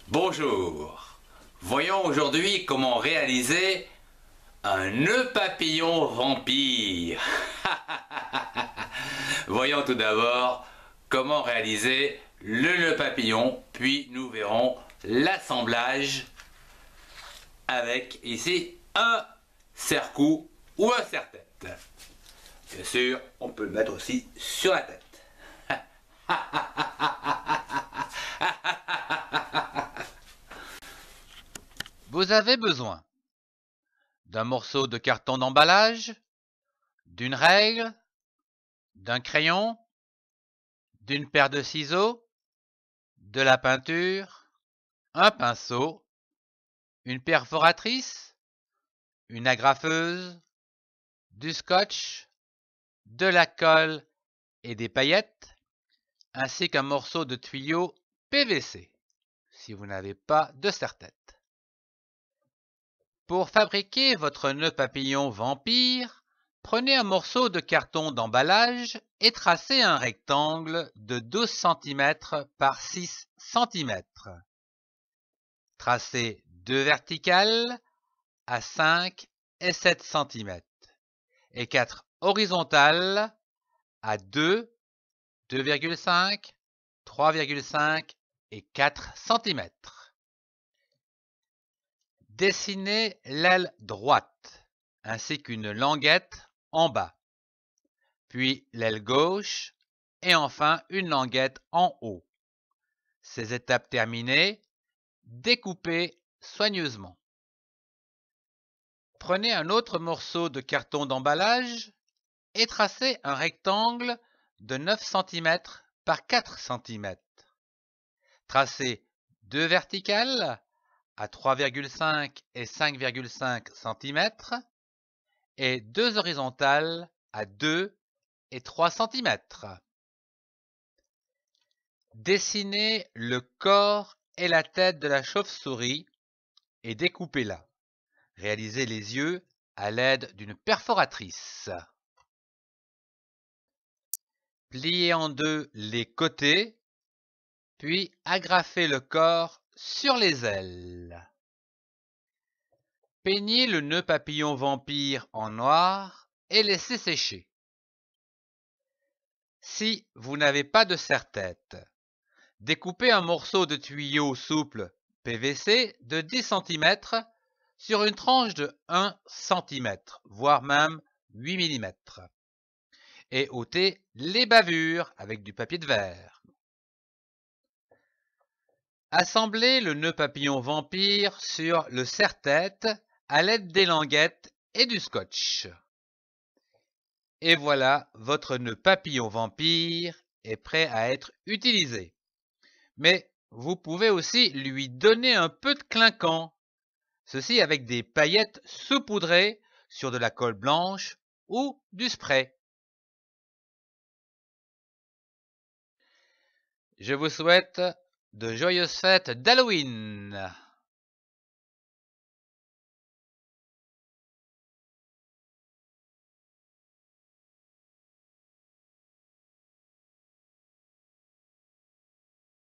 Bonjour. Voyons aujourd'hui comment réaliser un nœud papillon vampire. Voyons tout d'abord comment réaliser le nœud papillon, puis nous verrons l'assemblage avec ici un serre-cou ou un serre-tête. Bien sûr, on peut le mettre aussi sur la tête. Vous avez besoin d'un morceau de carton d'emballage, d'une règle, d'un crayon, d'une paire de ciseaux, de la peinture, un pinceau, une perforatrice, une agrafeuse, du scotch, de la colle et des paillettes, ainsi qu'un morceau de tuyau PVC, si vous n'avez pas de serre-tête. Pour fabriquer votre nœud papillon vampire, prenez un morceau de carton d'emballage et tracez un rectangle de 12 cm par 6 cm. Tracez deux verticales à 5 et 7 cm et 4 horizontales à 2, 2,5, 3,5 et 4 cm. Dessinez l'aile droite ainsi qu'une languette en bas, puis l'aile gauche et enfin une languette en haut. Ces étapes terminées, découpez soigneusement. Prenez un autre morceau de carton d'emballage et tracez un rectangle de 9 cm par 4 cm. Tracez deux verticales à 3,5 et 5,5 cm et deux horizontales à 2 et 3 cm. Dessinez le corps et la tête de la chauve-souris et découpez-la. Réalisez les yeux à l'aide d'une perforatrice. Pliez en deux les côtés, puis agrafez le corps sur les ailes. Peignez le nœud papillon vampire en noir et laissez sécher. Si vous n'avez pas de serre-tête, découpez un morceau de tuyau souple PVC de 10 cm sur une tranche de 1 cm, voire même 8 mm, et ôtez les bavures avec du papier de verre. Assemblez le nœud papillon vampire sur le serre-tête à l'aide des languettes et du scotch. Et voilà, votre nœud papillon vampire est prêt à être utilisé. Mais vous pouvez aussi lui donner un peu de clinquant, ceci avec des paillettes saupoudrées sur de la colle blanche ou du spray. Je vous souhaite de joyeuses fêtes d'Halloween!